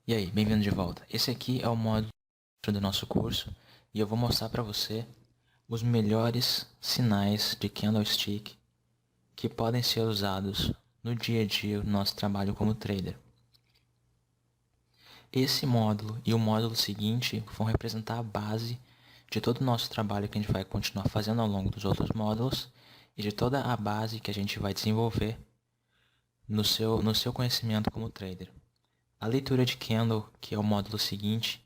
E aí, bem-vindo de volta. Esse aqui é o módulo do nosso curso e eu vou mostrar para você os melhores sinais de candlestick que podem ser usados no dia a dia do nosso trabalho como trader. Esse módulo e o módulo seguinte vão representar a base de todo o nosso trabalho que a gente vai continuar fazendo ao longo dos outros módulos e de toda a base que a gente vai desenvolver no seu conhecimento como trader. A leitura de candle, que é o módulo seguinte,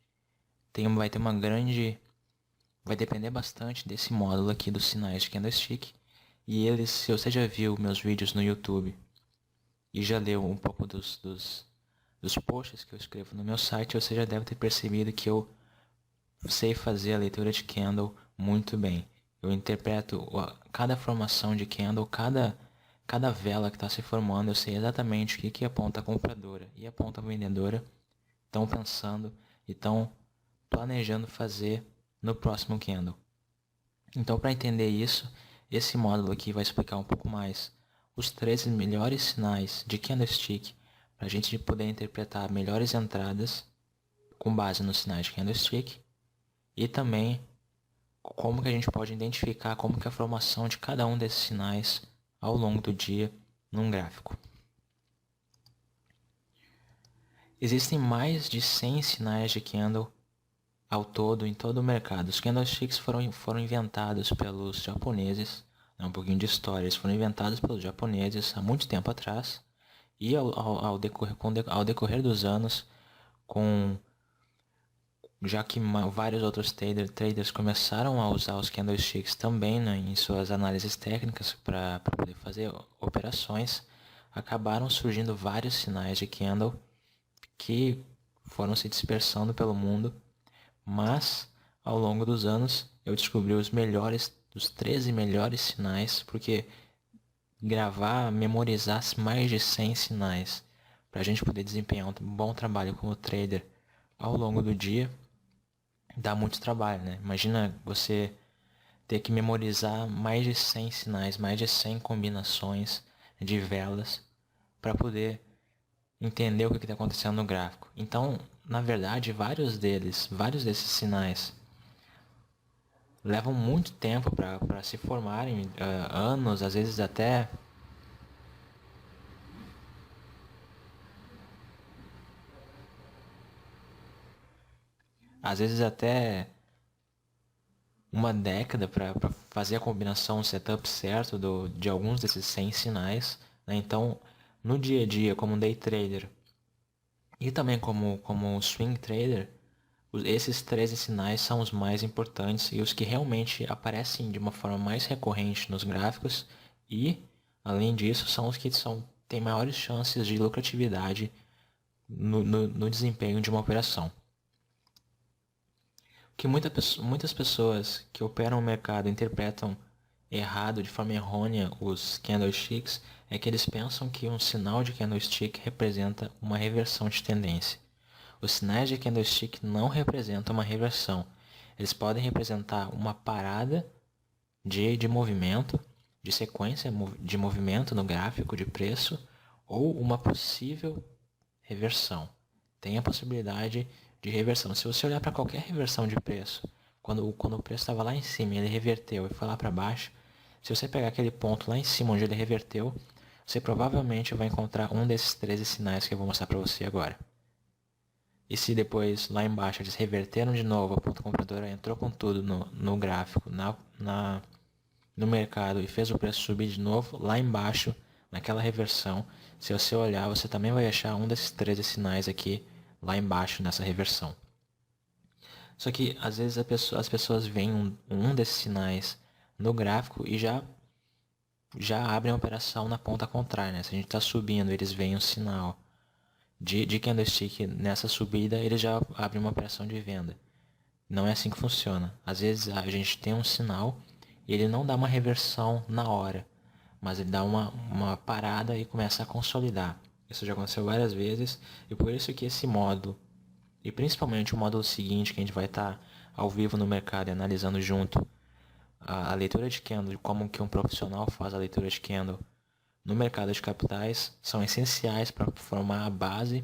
vai ter uma grande... vai depender bastante desse módulo aqui dos sinais de candlestick. E eles, se você já viu meus vídeos no YouTube e já leu um pouco dos posts que eu escrevo no meu site, você já deve ter percebido que eu sei fazer a leitura de candle muito bem. Eu interpreto cada formação de candle, cada vela que está se formando, eu sei exatamente o que a ponta compradora e a ponta vendedora estão pensando e estão planejando fazer no próximo candle. Então, para entender isso, esse módulo aqui vai explicar um pouco mais os 13 melhores sinais de candlestick para a gente poder interpretar melhores entradas com base nos sinais de candlestick e também como que a gente pode identificar como que é a formação de cada um desses sinais ao longo do dia num gráfico. Existem mais de 100 sinais de candle ao todo em todo o mercado. Os candlesticks foram inventados pelos japoneses, um pouquinho de história, eles foram inventados pelos japoneses há muito tempo atrás e ao decorrer dos anos, já que vários outros traders começaram a usar os candlesticks também, né, em suas análises técnicas para poder fazer operações, acabaram surgindo vários sinais de candle que foram se dispersando pelo mundo, mas ao longo dos anos eu descobri os 13 melhores sinais, porque memorizar mais de 100 sinais para a gente poder desempenhar um bom trabalho como trader ao longo do dia dá muito trabalho, né? Imagina você ter que memorizar mais de 100 sinais, mais de 100 combinações de velas para poder entender o que está acontecendo no gráfico. Então, na verdade, vários desses sinais levam muito tempo para se formarem, anos, às vezes até uma década para fazer a combinação, o setup certo de alguns desses 100 sinais, né? Então, no dia a dia, como day trader e também como swing trader, esses 13 sinais são os mais importantes e os que realmente aparecem de uma forma mais recorrente nos gráficos e, além disso, são os que têm maiores chances de lucratividade no desempenho de uma operação. O que muitas pessoas que operam o mercado interpretam errado, de forma errônea, os candlesticks é que eles pensam que um sinal de candlestick representa uma reversão de tendência. Os sinais de candlestick não representam uma reversão. Eles podem representar uma parada de movimento, de sequência de movimento no gráfico de preço ou uma possível reversão. Tem a possibilidade de reversão. Se você olhar para qualquer reversão de preço, quando o preço estava lá em cima e ele reverteu e foi lá para baixo, se você pegar aquele ponto lá em cima onde ele reverteu, você provavelmente vai encontrar um desses 13 sinais que eu vou mostrar para você agora. E se depois lá embaixo eles reverteram de novo, a ponta compradora entrou com tudo no gráfico, no mercado e fez o preço subir de novo, lá embaixo, naquela reversão, se você olhar, você também vai achar um desses 13 sinais aqui, lá embaixo nessa reversão. Só que às vezes as pessoas veem um desses sinais no gráfico e já abrem a operação na ponta contrária, né? Se a gente está subindo, eles veem um sinal de candlestick nessa subida, eles já abrem uma operação de venda. Não é assim que funciona. Às vezes a gente tem um sinal e ele não dá uma reversão na hora, mas ele dá uma parada e começa a consolidar. Isso já aconteceu várias vezes e por isso que esse módulo, e principalmente o módulo seguinte que a gente vai estar ao vivo no mercado e analisando junto a leitura de candle, como que um profissional faz a leitura de candle no mercado de capitais, são essenciais para formar a base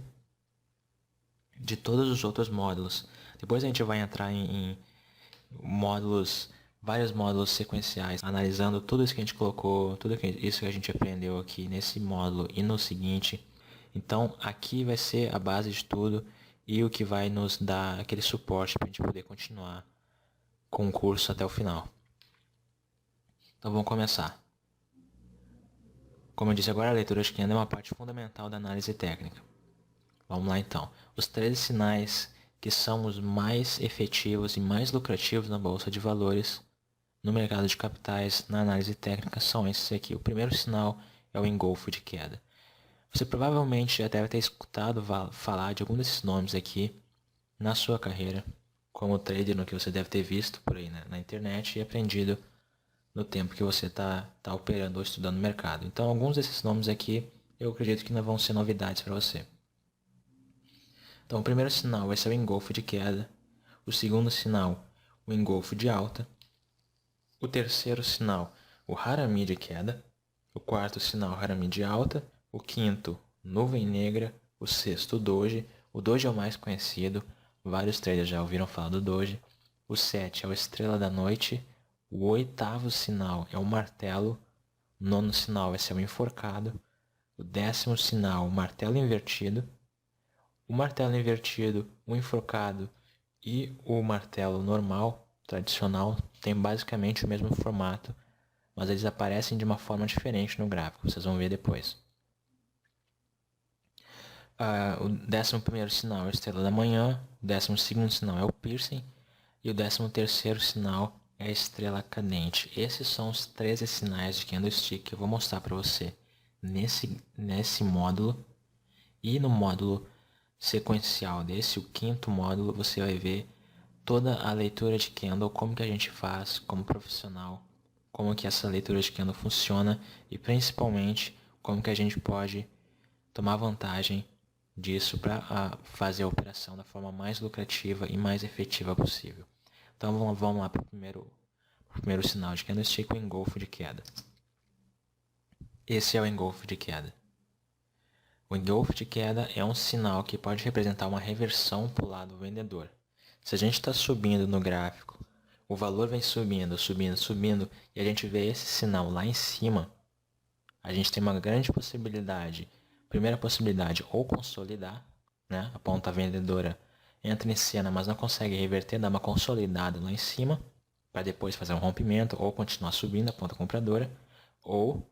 de todos os outros módulos. Depois a gente vai entrar em módulos, vários módulos sequenciais, analisando tudo isso que a gente colocou, isso que a gente aprendeu aqui nesse módulo e no seguinte. Então aqui vai ser a base de tudo e o que vai nos dar aquele suporte para a gente poder continuar com o curso até o final. Então vamos começar. Como eu disse agora, a leitura de candle é uma parte fundamental da análise técnica. Vamos lá então. Os 13 sinais que são os mais efetivos e mais lucrativos na bolsa de valores, no mercado de capitais, na análise técnica, são esses aqui. O primeiro sinal é o engolfo de queda. Você provavelmente já deve ter escutado falar de algum desses nomes aqui na sua carreira, como trader, no que você deve ter visto por aí, né, na internet e aprendido no tempo que você está operando ou estudando o mercado. Então, alguns desses nomes aqui eu acredito que não vão ser novidades para você. Então, o primeiro sinal vai ser o engolfo de queda. O segundo sinal, o engolfo de alta. O terceiro sinal, o harami de queda. O quarto sinal, harami de alta. O quinto, nuvem negra. O sexto, doji. O doji é o mais conhecido. Vários traders já ouviram falar do doji. O 7 é o estrela da noite. O oitavo sinal é o martelo. O nono sinal vai ser o enforcado. O 10º sinal, o martelo invertido. O martelo invertido, o enforcado e o martelo normal, tradicional, tem basicamente o mesmo formato, mas eles aparecem de uma forma diferente no gráfico, vocês vão ver depois. O 11º sinal é a estrela da manhã, o 12º sinal é o piercing e o 13º sinal é a estrela cadente. Esses são os 13 sinais de candlestick que eu vou mostrar para você nesse módulo. E no módulo sequencial desse, o quinto módulo, você vai ver toda a leitura de candle, como que a gente faz como profissional, como que essa leitura de candle funciona e principalmente como que a gente pode tomar vantagem disso para fazer a operação da forma mais lucrativa e mais efetiva possível. Então vamos lá para o primeiro sinal de candlestick, o engolfo de queda. Esse é o engolfo de queda. O engolfo de queda é um sinal que pode representar uma reversão para o lado vendedor. Se a gente está subindo no gráfico, o valor vem subindo, subindo, subindo, e a gente vê esse sinal lá em cima, a gente tem uma grande possibilidade. Primeira possibilidade, ou consolidar, né? A ponta vendedora entra em cena, mas não consegue reverter, dá uma consolidada lá em cima, para depois fazer um rompimento, ou continuar subindo a ponta compradora, ou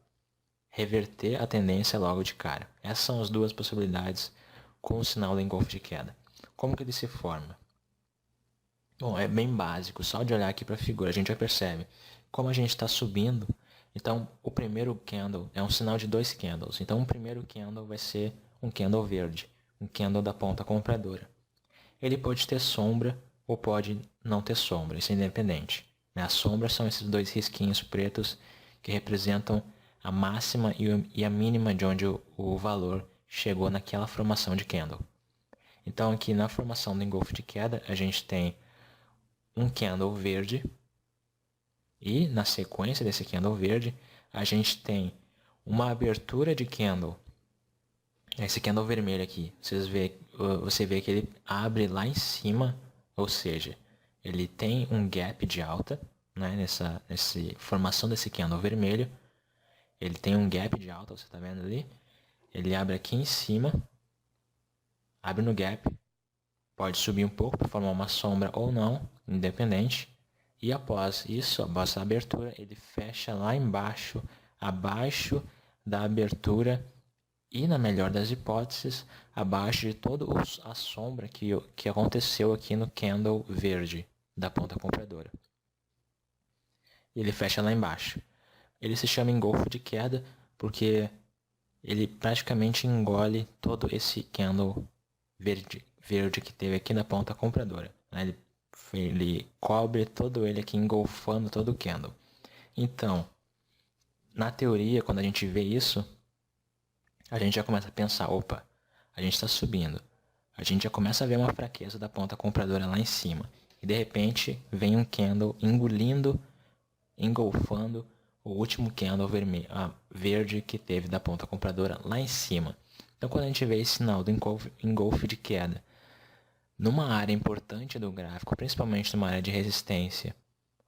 reverter a tendência logo de cara. Essas são as duas possibilidades com o sinal do engolfo de queda. Como que ele se forma? Bom, é bem básico, só de olhar aqui para a figura a gente já percebe. Como a gente está subindo, então o primeiro candle é um sinal de dois candles. Então o primeiro candle vai ser um candle verde, um candle da ponta compradora. Ele pode ter sombra ou pode não ter sombra, isso é independente. As sombras são esses dois risquinhos pretos que representam a máxima e a mínima de onde o valor chegou naquela formação de candle. Então aqui na formação do engolfo de queda a gente tem um candle verde e na sequência desse candle verde a gente tem uma abertura de candle. Esse candle vermelho aqui, você vê que ele abre lá em cima, ou seja, ele tem um gap de alta, né, nessa formação desse candle vermelho. Ele tem um gap de alta, você está vendo ali? Ele abre aqui em cima, abre no gap, pode subir um pouco para formar uma sombra ou não, independente. E após isso, após a abertura, ele fecha lá embaixo, abaixo da abertura e, na melhor das hipóteses, abaixo de toda a sombra que aconteceu aqui no candle verde da ponta compradora. Ele fecha lá embaixo. Ele se chama engolfo de queda porque ele praticamente engole todo esse candle verde que teve aqui na ponta compradora. Ele cobre todo ele aqui, engolfando todo o candle. Então, na teoria, quando a gente vê isso, a gente já começa a pensar, opa, a gente está subindo. A gente já começa a ver uma fraqueza da ponta compradora lá em cima. E de repente vem um candle engolfando o último candle verde que teve da ponta compradora lá em cima. Então quando a gente vê esse sinal do engolfo de queda numa área importante do gráfico, principalmente numa área de resistência,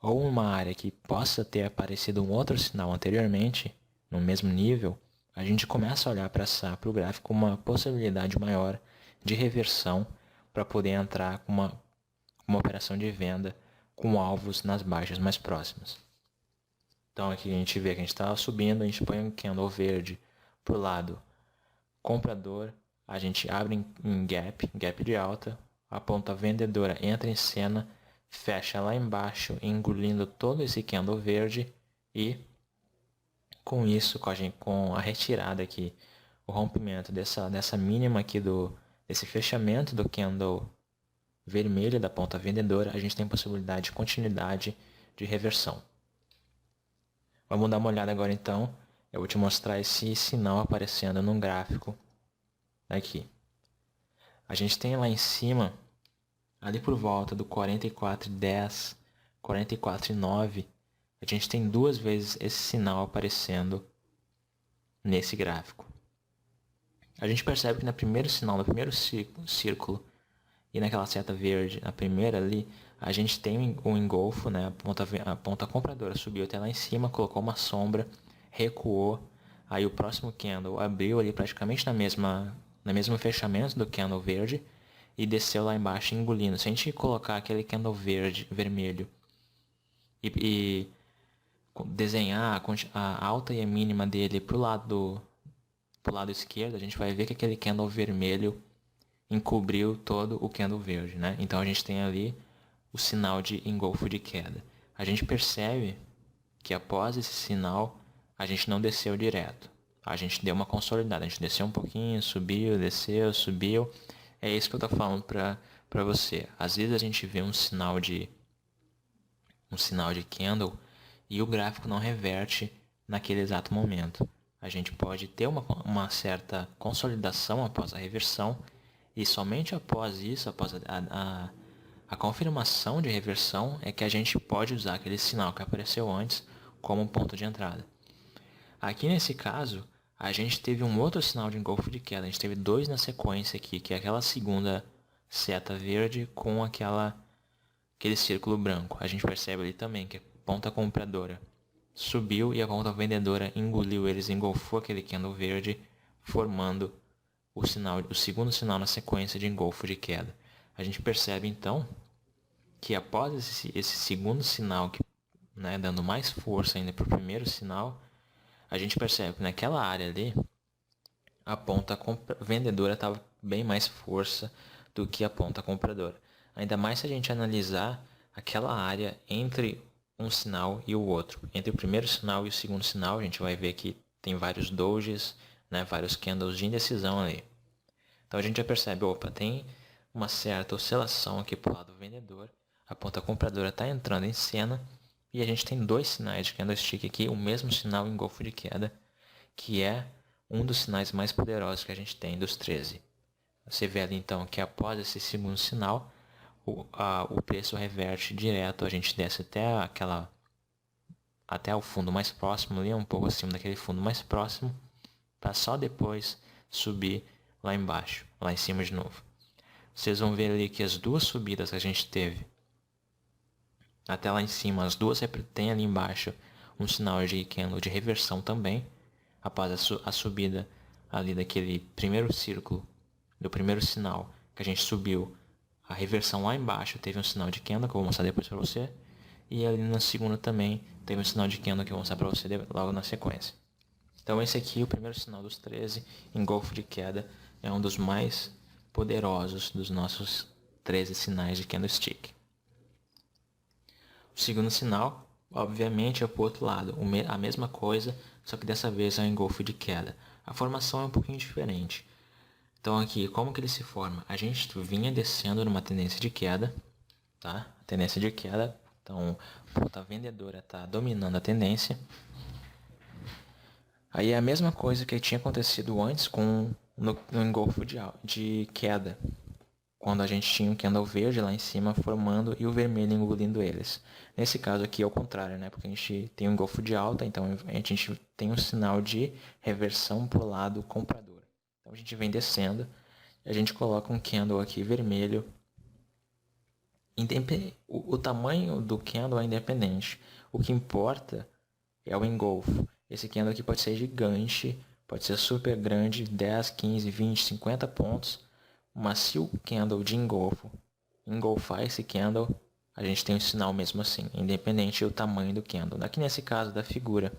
ou uma área que possa ter aparecido um outro sinal anteriormente, no mesmo nível, a gente começa a olhar para o gráfico com uma possibilidade maior de reversão para poder entrar com uma operação de venda com alvos nas baixas mais próximas. Então aqui a gente vê que a gente está subindo, a gente põe um candle verde para o lado comprador, a gente abre em gap de alta, a ponta vendedora entra em cena, fecha lá embaixo, engolindo todo esse candle verde e com isso, com a retirada aqui, o rompimento dessa mínima aqui desse fechamento do candle vermelho da ponta vendedora, a gente tem possibilidade de continuidade de reversão. Vamos dar uma olhada agora então. Eu vou te mostrar esse sinal aparecendo no gráfico aqui. A gente tem lá em cima, ali por volta do 44,10, 44,9, a gente tem duas vezes esse sinal aparecendo nesse gráfico. A gente percebe que no primeiro sinal, no primeiro círculo e naquela seta verde, na primeira ali, a gente tem um engolfo, né? A ponta compradora subiu até lá em cima, colocou uma sombra, recuou, aí o próximo candle abriu ali praticamente no mesmo fechamento do candle verde e desceu lá embaixo engolindo. Se a gente colocar aquele candle vermelho e desenhar a alta e a mínima dele pro lado esquerdo, a gente vai ver que aquele candle vermelho encobriu todo o candle verde, né? Então a gente tem ali o sinal de engolfo de queda. A gente percebe que após esse sinal, a gente não desceu direto. A gente deu uma consolidada, a gente desceu um pouquinho, subiu, desceu, subiu. É isso que eu estou falando para você. Às vezes a gente vê um sinal de candle e o gráfico não reverte naquele exato momento. A gente pode ter uma certa consolidação após a reversão e somente após isso, após a confirmação de reversão, é que a gente pode usar aquele sinal que apareceu antes como um ponto de entrada. Aqui nesse caso, a gente teve um outro sinal de engolfo de queda. A gente teve dois na sequência aqui, que é aquela segunda seta verde com aquele círculo branco. A gente percebe ali também que a ponta compradora subiu e a ponta vendedora engoliu eles, engolfou aquele candle verde, formando o segundo sinal na sequência de engolfo de queda. A gente percebe então que após esse segundo sinal, né, dando mais força ainda para o primeiro sinal, a gente percebe que naquela área ali a ponta vendedora estava bem mais força do que a ponta compradora. Ainda mais se a gente analisar aquela área entre um sinal e o outro. Entre o primeiro sinal e o segundo sinal, a gente vai ver que tem vários dojis, né, vários candles de indecisão ali. Então a gente já percebe, opa, tem uma certa oscilação aqui para o lado vendedor. A ponta compradora está entrando em cena. E a gente tem dois sinais de candlestick aqui, o mesmo sinal em engolfo de queda, que é um dos sinais mais poderosos que a gente tem dos 13. Você vê ali então que após esse segundo sinal, o preço reverte direto, a gente desce até o fundo mais próximo, ali um pouco acima daquele fundo mais próximo, para só depois subir lá embaixo, lá em cima de novo. Vocês vão ver ali que as duas subidas que a gente teve até lá em cima, as duas têm ali embaixo um sinal de candle de reversão também, após a subida ali daquele primeiro círculo, do primeiro sinal que a gente subiu, a reversão lá embaixo teve um sinal de candle que eu vou mostrar depois para você, e ali na segunda também teve um sinal de candle que eu vou mostrar para você logo na sequência. Então esse aqui, o primeiro sinal dos 13, engolfo de queda, é um dos mais poderosos dos nossos 13 sinais de candlestick. O segundo sinal, obviamente, é para o outro lado, a mesma coisa, só que dessa vez é um engolfo de queda. A formação é um pouquinho diferente. Então aqui, como que ele se forma? A gente vinha descendo numa tendência de queda, tá? A tendência de queda, então a ponta vendedora está dominando a tendência. Aí é a mesma coisa que tinha acontecido antes no engolfo de queda, quando a gente tinha um candle verde lá em cima formando e o vermelho engolindo eles. Nesse caso aqui é o contrário, né? Porque a gente tem um engolfo de alta, então a gente tem um sinal de reversão para o lado comprador. Então a gente vem descendo, a gente coloca um candle aqui vermelho O tamanho do candle é independente. O que importa é o engolfo. Esse candle aqui pode ser gigante, pode ser super grande, 10, 15, 20, 50 pontos. Mas se o candle de engolfar esse candle, a gente tem um sinal mesmo assim, independente do tamanho do candle. Aqui nesse caso da figura,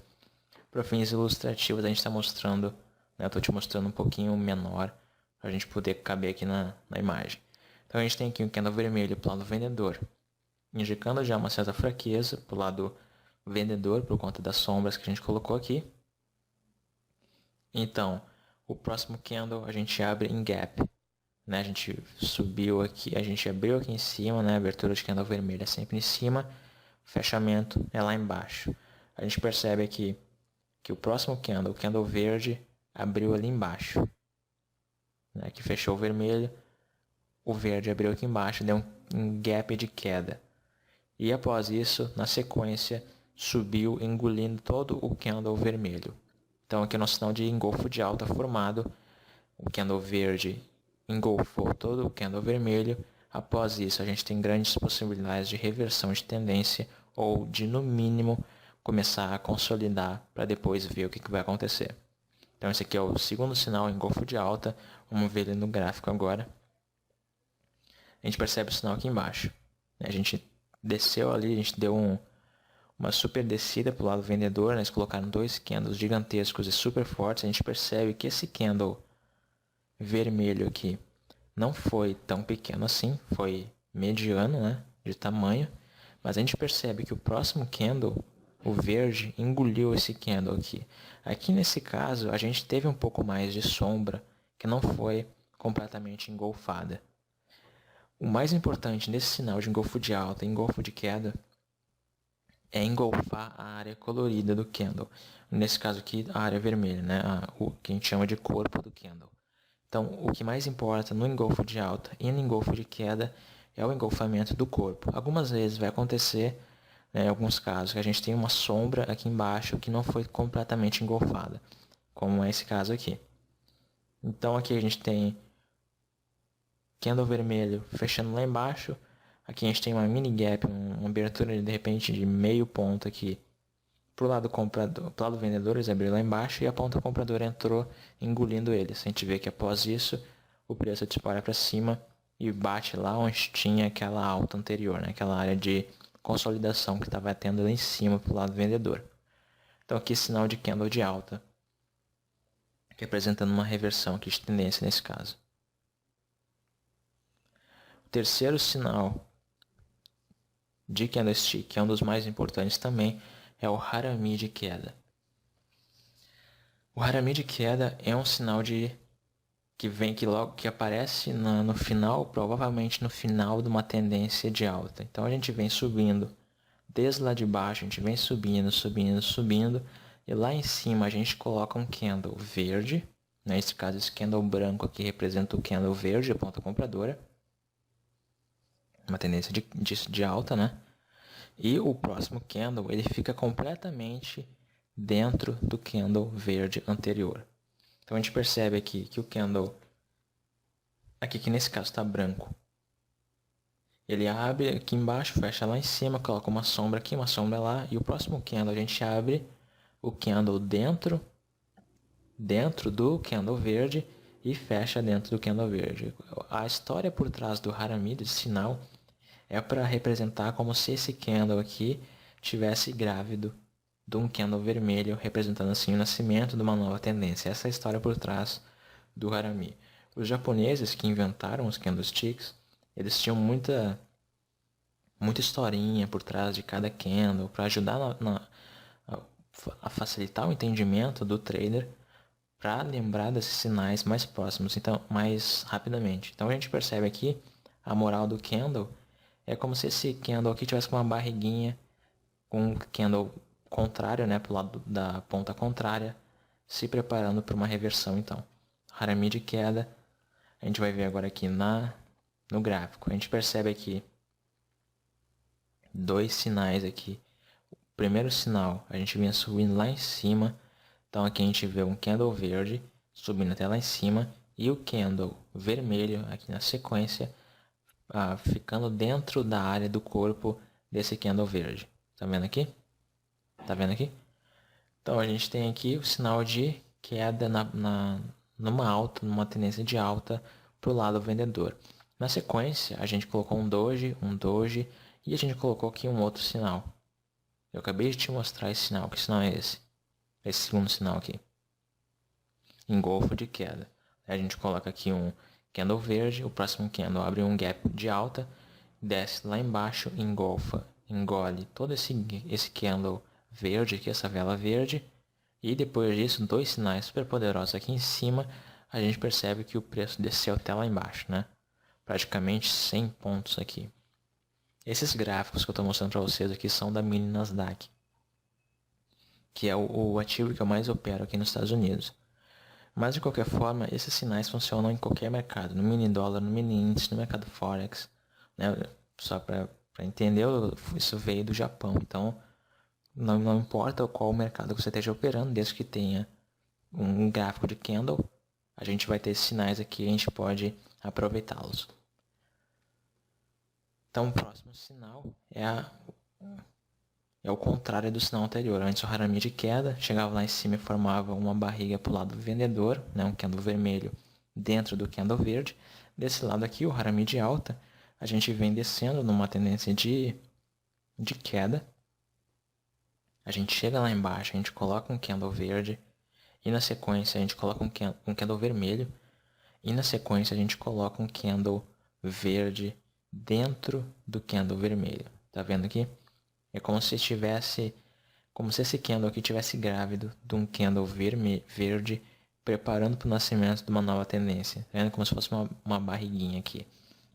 para fins ilustrativos, a gente está mostrando, né, eu estou te mostrando um pouquinho menor, para a gente poder caber aqui na imagem. Então a gente tem aqui um candle vermelho para o lado vendedor, indicando já uma certa fraqueza para o lado vendedor, por conta das sombras que a gente colocou aqui. Então, o próximo candle a gente abre em gap. Né? A gente subiu aqui, a gente abriu aqui em cima, né? Abertura de candle vermelha é sempre em cima, fechamento é lá embaixo. A gente percebe aqui que o próximo candle, o candle verde, abriu ali embaixo. Né? Que fechou o vermelho, o verde abriu aqui embaixo, deu um gap de queda. E após isso, na sequência, subiu engolindo todo o candle vermelho. Então aqui é nosso sinal de engolfo de alta formado. O candle verde engolfou todo o candle vermelho. Após isso, a gente tem grandes possibilidades de reversão de tendência ou de, no mínimo, começar a consolidar para depois ver o que vai acontecer. Então esse aqui é o segundo sinal, engolfo de alta. Vamos ver ele no gráfico agora. A gente percebe o sinal aqui embaixo. A gente desceu ali, a gente deu uma super descida para o lado vendedor. Eles colocaram dois candles gigantescos e super fortes. A gente percebe que esse candle vermelho aqui não foi tão pequeno assim, foi mediano, né, de tamanho, mas a gente percebe que o próximo candle, o verde, engoliu esse candle aqui. Aqui nesse caso, a gente teve um pouco mais de sombra, que não foi completamente engolfada. O mais importante nesse sinal de engolfo de alta e engolfo de queda é engolfar a área colorida do candle. Nesse caso aqui, a área vermelha, né, o que a gente chama de corpo do candle. Então, o que mais importa no engolfo de alta e no engolfo de queda é o engolfamento do corpo. Algumas vezes vai acontecer, né, em alguns casos, que a gente tem uma sombra aqui embaixo que não foi completamente engolfada, como é esse caso aqui. Então, aqui a gente tem candle vermelho fechando lá embaixo. Aqui a gente tem uma mini gap, uma abertura de repente de meio ponto aqui pro lado comprador, pro lado vendedor, eles abriram lá embaixo e a ponta compradora entrou engolindo eles. A gente vê que após isso o preço dispara para cima e bate lá onde tinha aquela alta anterior, né? Aquela área de consolidação que estava tendo lá em cima pro lado vendedor. Então aqui sinal de candle de alta, representando uma reversão aqui de tendência nesse caso. O terceiro sinal de candlestick, que é um dos mais importantes também, é o harami de queda. O harami de queda é um sinal que aparece no final, provavelmente no final de uma tendência de alta. Então a gente vem subindo desde lá de baixo, a gente vem subindo, subindo, subindo, e lá em cima a gente coloca um candle verde. Nesse caso, esse candle branco aqui representa o candle verde, a ponta compradora, uma tendência de alta, né? E o próximo candle ele fica completamente dentro do candle verde anterior. Então a gente percebe aqui que o candle, aqui que nesse caso está branco, ele abre aqui embaixo, fecha lá em cima, coloca uma sombra aqui, uma sombra lá, e o próximo candle a gente abre o candle dentro do candle verde e fecha dentro do candle verde. A história por trás do harami, desse sinal, é para representar como se esse candle aqui tivesse grávido de um candle vermelho, representando assim o nascimento de uma nova tendência. Essa é a história por trás do harami. Os japoneses que inventaram os candlesticks, eles tinham muita historinha por trás de cada candle para ajudar a facilitar o entendimento do trader para lembrar desses sinais mais próximos, então mais rapidamente. Então a gente percebe aqui a moral do candle é como se esse candle aqui tivesse com uma barriguinha, com um candle contrário, né, pro lado da ponta contrária, se preparando para uma reversão. Então, harami de queda, a gente vai ver agora aqui no gráfico. A gente percebe aqui dois sinais aqui. O primeiro sinal, a gente vinha subindo lá em cima. Então aqui a gente vê um candle verde subindo até lá em cima e o candle vermelho aqui na sequência ficando dentro da área do corpo desse candle verde. Tá vendo aqui? Tá vendo aqui? Então a gente tem aqui o sinal de queda numa tendência de alta para o lado vendedor. Na sequência, a gente colocou um doji e a gente colocou aqui um outro sinal. Eu acabei de te mostrar esse sinal. Que sinal é esse? Esse segundo sinal aqui. Engolfo de queda. A gente coloca aqui um candle verde, o próximo candle abre um gap de alta, desce lá embaixo, engole todo esse candle verde aqui, essa vela verde, e depois disso, dois sinais super poderosos aqui em cima, a gente percebe que o preço desceu até lá embaixo, né? Praticamente 100 pontos aqui. Esses gráficos que eu estou mostrando para vocês aqui são da mini Nasdaq, que é o ativo que eu mais opero aqui nos Estados Unidos. Mas de qualquer forma, esses sinais funcionam em qualquer mercado, no mini dólar, no mini índice, no mercado forex, né? Só para entender, isso veio do Japão, então não importa qual mercado você esteja operando, desde que tenha um gráfico de candle, a gente vai ter esses sinais aqui e a gente pode aproveitá-los. Então o próximo sinal é o contrário do sinal anterior. Antes o Harami de queda, chegava lá em cima e formava uma barriga para o lado vendedor, né, um candle vermelho dentro do candle verde. Desse lado aqui, o Harami de alta, a gente vem descendo numa tendência de queda. A gente chega lá embaixo, a gente coloca um candle verde e na sequência a gente coloca um candle vermelho e na sequência a gente coloca um candle verde dentro do candle vermelho. Tá vendo aqui? É como se esse candle aqui tivesse grávido de um candle verde, preparando para o nascimento de uma nova tendência. Tá vendo? Como se fosse uma barriguinha aqui.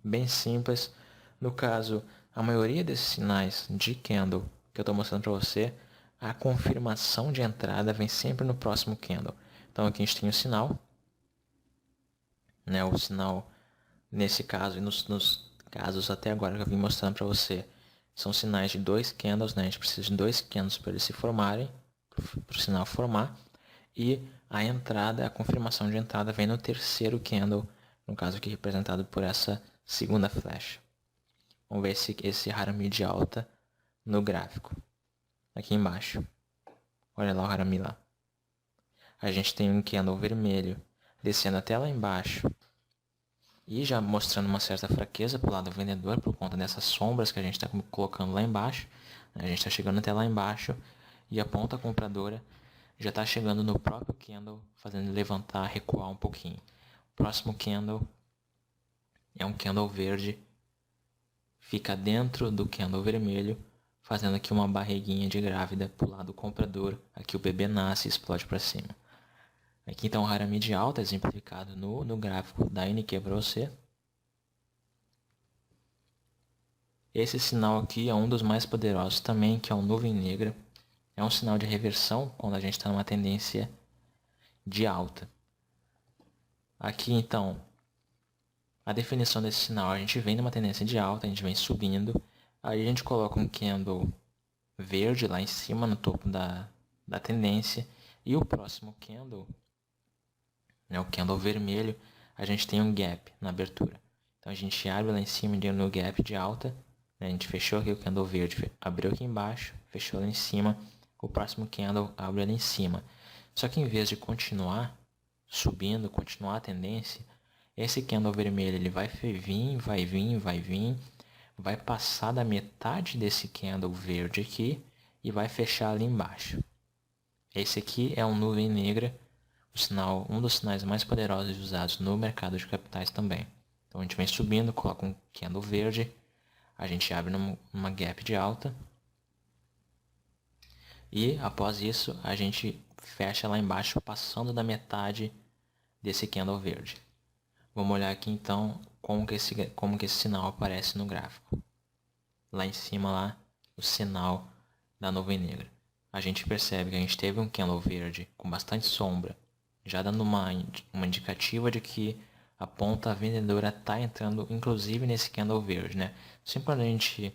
Bem simples. No caso, a maioria desses sinais de candle que eu estou mostrando para você, a confirmação de entrada vem sempre no próximo candle. Então aqui a gente tem o sinal, né? O sinal nesse caso e nos casos até agora que eu vim mostrando para você, são sinais de dois candles, né? A gente precisa de dois candles para eles se formarem, para o sinal formar. E a entrada, a confirmação de entrada vem no terceiro candle, no caso aqui representado por essa segunda flecha. Vamos ver esse Harami de alta no gráfico. Aqui embaixo. Olha lá o Harami lá. A gente tem um candle vermelho descendo até lá embaixo. E já mostrando uma certa fraqueza para o lado vendedor por conta dessas sombras que a gente está colocando lá embaixo. A gente está chegando até lá embaixo e a ponta compradora já está chegando no próprio candle, fazendo ele levantar, recuar um pouquinho. O próximo candle é um candle verde, fica dentro do candle vermelho, fazendo aqui uma barriguinha de grávida para o lado comprador. Aqui o bebê nasce e explode para cima. Aqui então o Harami de alta, exemplificado no gráfico da Nikkei para você. Esse sinal aqui é um dos mais poderosos também, que é o nuvem negra. É um sinal de reversão quando a gente está numa tendência de alta. Aqui então, a definição desse sinal, a gente vem numa tendência de alta, a gente vem subindo. Aí a gente coloca um candle verde lá em cima, no topo da tendência. E o próximo candle, né, o candle vermelho, a gente tem um gap na abertura. Então a gente abre lá em cima no gap de alta, né, a gente fechou aqui o candle verde, abriu aqui embaixo, fechou lá em cima, o próximo candle abre ali em cima. Só que em vez de continuar subindo, continuar a tendência, esse candle vermelho ele vai vir, vai passar da metade desse candle verde aqui e vai fechar ali embaixo. Esse aqui é um nuvem negra, um dos sinais mais poderosos usados no mercado de capitais também. Então a gente vem subindo, coloca um candle verde, a gente abre numa gap de alta e após isso a gente fecha lá embaixo passando da metade desse candle verde. Vamos olhar aqui então como que esse sinal aparece no gráfico. Lá em cima lá, o sinal da nuvem negra. A gente percebe que a gente teve um candle verde com bastante sombra, já dando uma indicativa de que a ponta vendedora está entrando inclusive nesse candle verde, né? Sempre quando a gente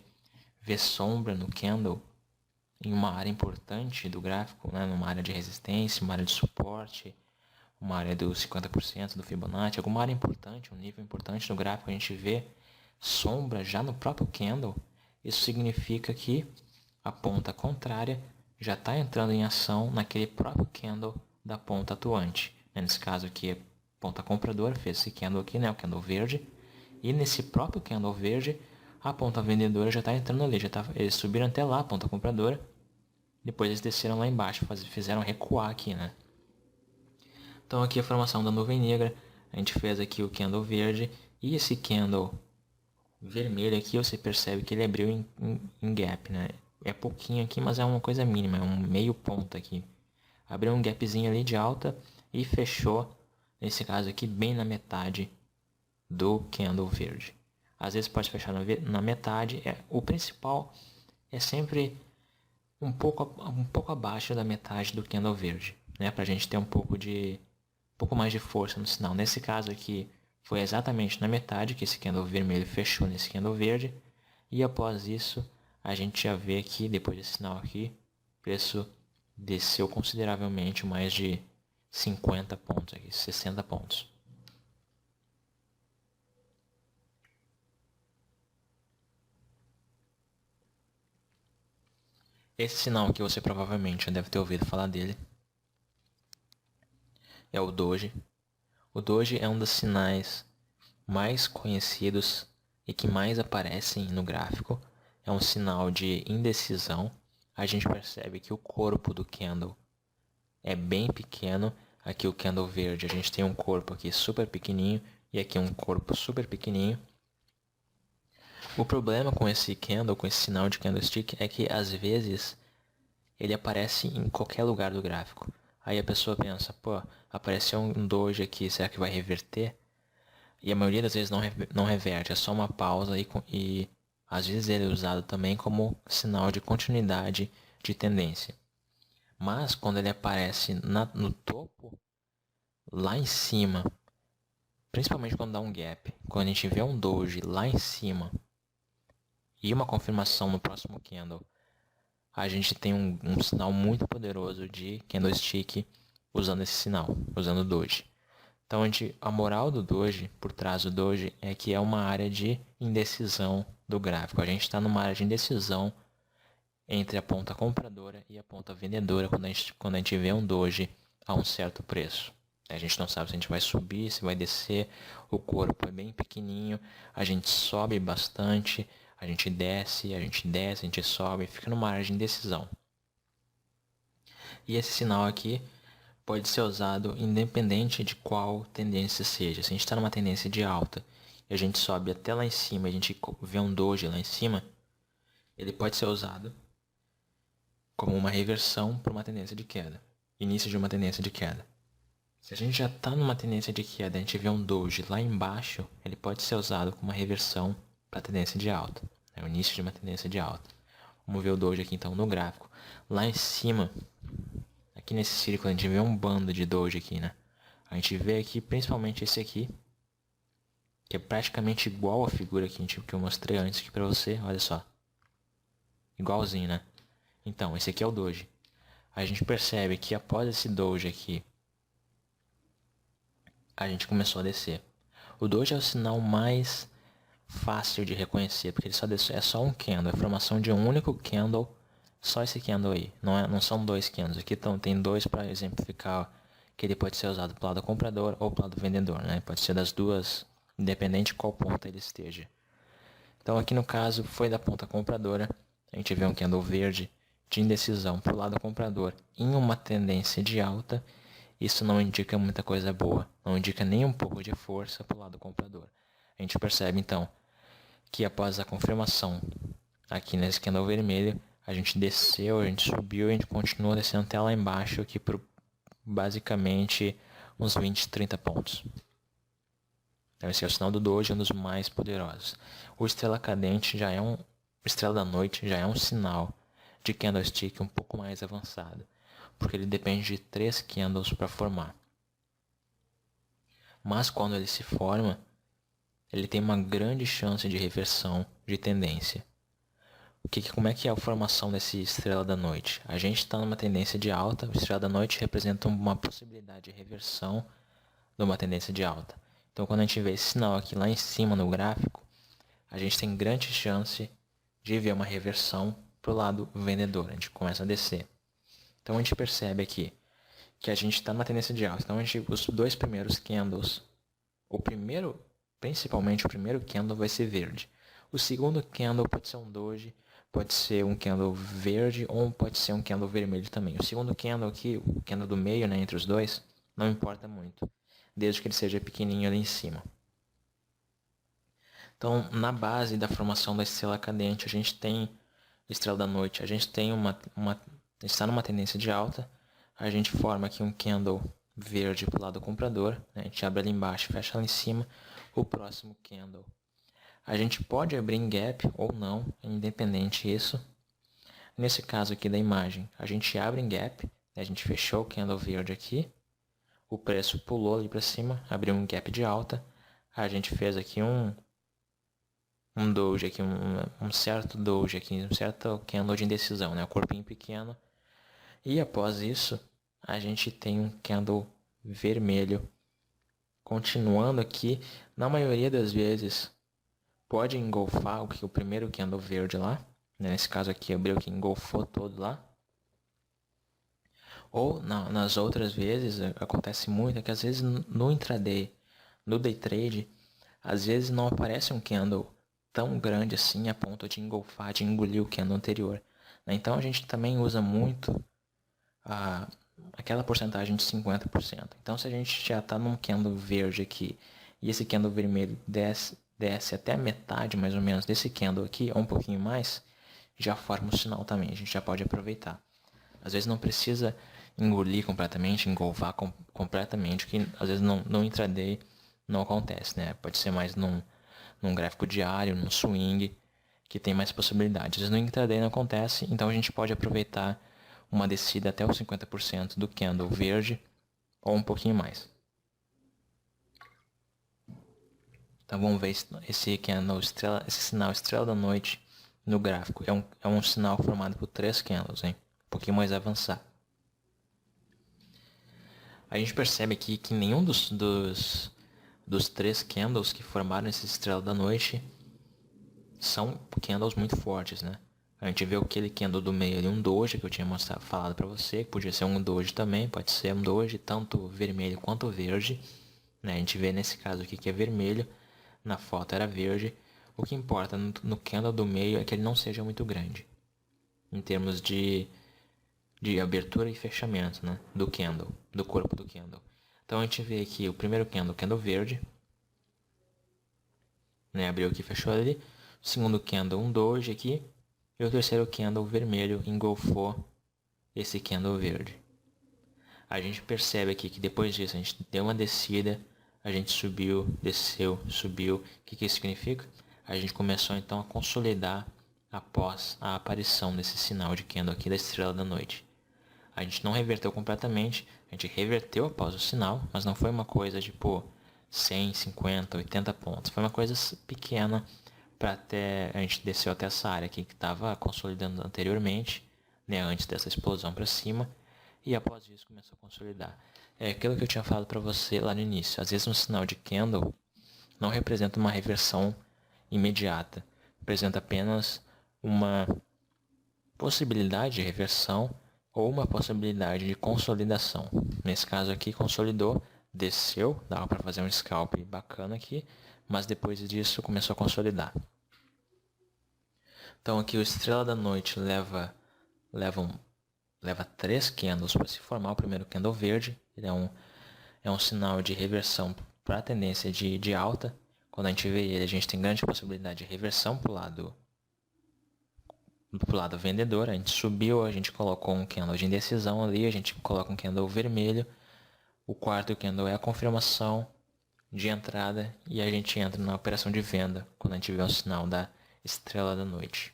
vê sombra no candle em uma área importante do gráfico, né? Numa área de resistência, uma área de suporte, uma área dos 50% do Fibonacci, alguma área importante, um nível importante do gráfico, a gente vê sombra já no próprio candle, isso significa que a ponta contrária já está entrando em ação naquele próprio candle da ponta atuante. Nesse caso aqui, a ponta compradora fez esse candle aqui, né, o candle verde, e nesse próprio candle verde, a ponta vendedora já está entrando ali, eles subiram até lá, a ponta compradora, depois eles desceram lá embaixo, fizeram recuar aqui, né. Então aqui a formação da nuvem negra, a gente fez aqui o candle verde, e esse candle vermelho aqui, você percebe que ele abriu em gap, né? É pouquinho aqui, mas é uma coisa mínima, é um meio ponto aqui. Abriu um gapzinho ali de alta e fechou, nesse caso aqui, bem na metade do candle verde. Às vezes pode fechar na metade, o principal é sempre um pouco abaixo da metade do candle verde, né? Pra gente ter um pouco mais de força no sinal. Nesse caso aqui, foi exatamente na metade que esse candle vermelho fechou nesse candle verde. E após isso, a gente já vê aqui, depois desse sinal aqui, o preço desceu consideravelmente, mais de 50 pontos aqui, 60 pontos. Esse sinal aqui você provavelmente já deve ter ouvido falar dele. É o Doji. O Doji é um dos sinais mais conhecidos e que mais aparecem no gráfico. É um sinal de indecisão. A gente percebe que o corpo do candle é bem pequeno. Aqui o candle verde, a gente tem um corpo aqui super pequenininho e aqui um corpo super pequenininho. O problema com esse candle, com esse sinal de candlestick, é que às vezes ele aparece em qualquer lugar do gráfico. Aí a pessoa pensa, pô, apareceu um doji aqui, será que vai reverter? E a maioria das vezes não reverte, é só uma pausa e às vezes ele é usado também como sinal de continuidade de tendência. Mas quando ele aparece no topo, lá em cima, principalmente quando dá um gap, quando a gente vê um doji lá em cima e uma confirmação no próximo candle, a gente tem um sinal muito poderoso de candlestick usando esse sinal, usando o doji. Então a moral do doji, por trás do doji, é que é uma área de indecisão do gráfico. A gente está numa área de indecisão entre a ponta compradora e a ponta vendedora quando a gente vê um doji a um certo preço. A gente não sabe se a gente vai subir, se vai descer, o corpo é bem pequenininho, a gente sobe bastante, a gente desce, a gente sobe, fica numa área de indecisão. E esse sinal aqui pode ser usado independente de qual tendência seja. Se a gente está numa tendência de alta e a gente sobe até lá em cima, a gente vê um doji lá em cima, ele pode ser usado como uma reversão para uma tendência de queda, início de uma tendência de queda. Se a gente já está numa tendência de queda e a gente vê um doji lá embaixo, ele pode ser usado como uma reversão para a tendência de alta, é o início de uma tendência de alta. Vamos ver o doji aqui então no gráfico. Lá em cima, aqui nesse círculo, a gente vê um bando de doji aqui, né? A gente vê aqui principalmente esse aqui, que é praticamente igual à figura que eu mostrei antes aqui para você, olha só. Igualzinho, né? Então, esse aqui é o doji. A gente percebe que após esse doji aqui, a gente começou a descer. O doji é o sinal mais fácil de reconhecer, porque ele é só um candle, é a formação de um único candle, só esse candle aí, não são dois candles. Aqui tem dois para exemplificar que ele pode ser usado para o lado comprador ou para o lado vendedor, né? Pode ser das duas, independente de qual ponta ele esteja. Então aqui no caso foi da ponta compradora, a gente vê um candle verde de indecisão para o lado comprador em uma tendência de alta. Isso não indica muita coisa boa, não indica nem um pouco de força para o lado comprador. A gente percebe então que após a confirmação aqui nesse candle vermelho, a gente desceu, a gente subiu, a gente continua descendo até lá embaixo aqui por basicamente uns 20, 30 pontos. Então esse é o sinal do doji, um dos mais poderosos. O estrela cadente estrela da noite já é um sinal de candlestick um pouco mais avançado, porque ele depende de 3 candles para formar. Mas quando ele se forma, ele tem uma grande chance de reversão de tendência. Como é que é a formação desse estrela da noite? A gente está numa tendência de alta, o estrela da noite representa uma possibilidade de reversão de uma tendência de alta. Então quando a gente vê esse sinal aqui lá em cima no gráfico, a gente tem grande chance de ver uma reversão para o lado vendedor. A gente começa a descer. Então a gente percebe aqui que a gente está numa tendência de alta. Então os dois primeiros candles, principalmente o primeiro candle vai ser verde. O segundo candle pode ser um doji, pode ser um candle verde ou pode ser um candle vermelho também. O segundo candle aqui, o candle do meio, né, entre os dois, não importa muito, desde que ele seja pequenininho ali em cima. Então, na base da formação da estrela cadente, a gente tem estrela da noite, a gente tem está numa tendência de alta, a gente forma aqui um candle verde para o lado comprador, né? A gente abre ali embaixo, fecha ali em cima, o próximo candle. A gente pode abrir em gap ou não, é independente disso. Nesse caso aqui da imagem, a gente abre em gap, né? A gente fechou o candle verde aqui, o preço pulou ali para cima, abriu um gap de alta, a gente fez aqui um doji aqui, um certo doji aqui, um certo candle de indecisão, né? O corpinho pequeno. E após isso, a gente tem um candle vermelho. Continuando aqui, na maioria das vezes, pode engolfar o primeiro candle verde lá. Nesse caso aqui, abriu que engolfou todo lá. Ou nas outras vezes, acontece muito, que às vezes no intraday, no day trade, às vezes não aparece um candle tão grande assim a ponto de engolfar, de engolir o candle anterior. Então a gente também usa muito aquela porcentagem de 50%. Então se a gente já está num candle verde aqui e esse candle vermelho desce até a metade mais ou menos desse candle aqui, ou um pouquinho mais, já forma o sinal também, a gente já pode aproveitar. Às vezes não precisa engolir completamente, engolvar completamente, que às vezes no intraday não acontece, né? Pode ser mais num gráfico diário, num swing, que tem mais possibilidades. Às vezes no intraday não acontece, então a gente pode aproveitar uma descida até os 50% do candle verde, ou um pouquinho mais. Então vamos ver esse candle esse sinal estrela da noite no gráfico. É um sinal formado por 3 candles, hein? Um pouquinho mais avançado. A gente percebe aqui que nenhum dos 3 candles que formaram essa estrela da noite são candles muito fortes, né? A gente vê aquele candle do meio ali, um doji, que eu tinha falado para você, que podia ser um doji também, pode ser um doji tanto vermelho quanto verde, né? A gente vê nesse caso aqui que é vermelho, na foto era verde. O que importa no candle do meio é que ele não seja muito grande, em termos de abertura e fechamento, né? Do candle, do corpo do candle. Então a gente vê aqui o primeiro candle verde, né? Abriu aqui, fechou ali. O segundo candle, um doji aqui. E o terceiro candle vermelho engolfou esse candle verde. A gente percebe aqui que depois disso a gente deu uma descida, a gente subiu, desceu, subiu. O que isso significa? A gente começou então a consolidar após a aparição desse sinal de candle aqui da estrela da noite. A gente não reverteu completamente, a gente reverteu após o sinal, mas não foi uma coisa tipo 100, 50, 80 pontos. Foi uma coisa pequena. A gente desceu até essa área aqui que estava consolidando anteriormente, né, antes dessa explosão para cima, e após isso começou a consolidar. É aquilo que eu tinha falado para você lá no início. Às vezes um sinal de candle não representa uma reversão imediata, representa apenas uma possibilidade de reversão ou uma possibilidade de consolidação. Nesse caso aqui consolidou, desceu, dava para fazer um scalp bacana aqui, mas depois disso começou a consolidar. Então aqui o estrela da noite leva 3 candles para se formar o primeiro candle verde. Ele é um sinal de reversão para a tendência de alta. Quando a gente vê ele, a gente tem grande possibilidade de reversão para o lado vendedor. A gente subiu, a gente colocou um candle de indecisão ali, a gente coloca um candle vermelho. O quarto candle é a confirmação de entrada e a gente entra na operação de venda quando a gente vê o sinal da estrela da noite.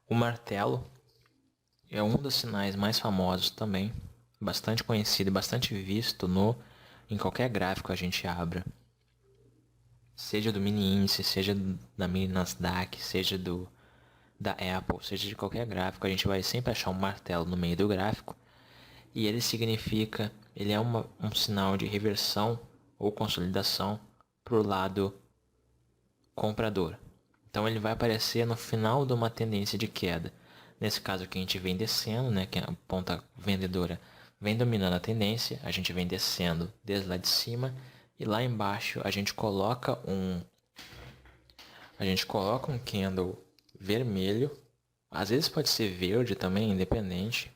O martelo é um dos sinais mais famosos também, bastante conhecido e bastante visto em qualquer gráfico que a gente abra. Seja do mini índice, seja da mini Nasdaq, seja da Apple, seja de qualquer gráfico, a gente vai sempre achar um martelo no meio do gráfico. e ele é um sinal de reversão ou consolidação para o lado comprador. Então ele vai aparecer no final de uma tendência de queda. Nesse caso aqui a gente vem descendo, né, que a ponta vendedora vem dominando a tendência, a gente vem descendo desde lá de cima e lá embaixo a gente coloca um candle vermelho, às vezes pode ser verde também, independente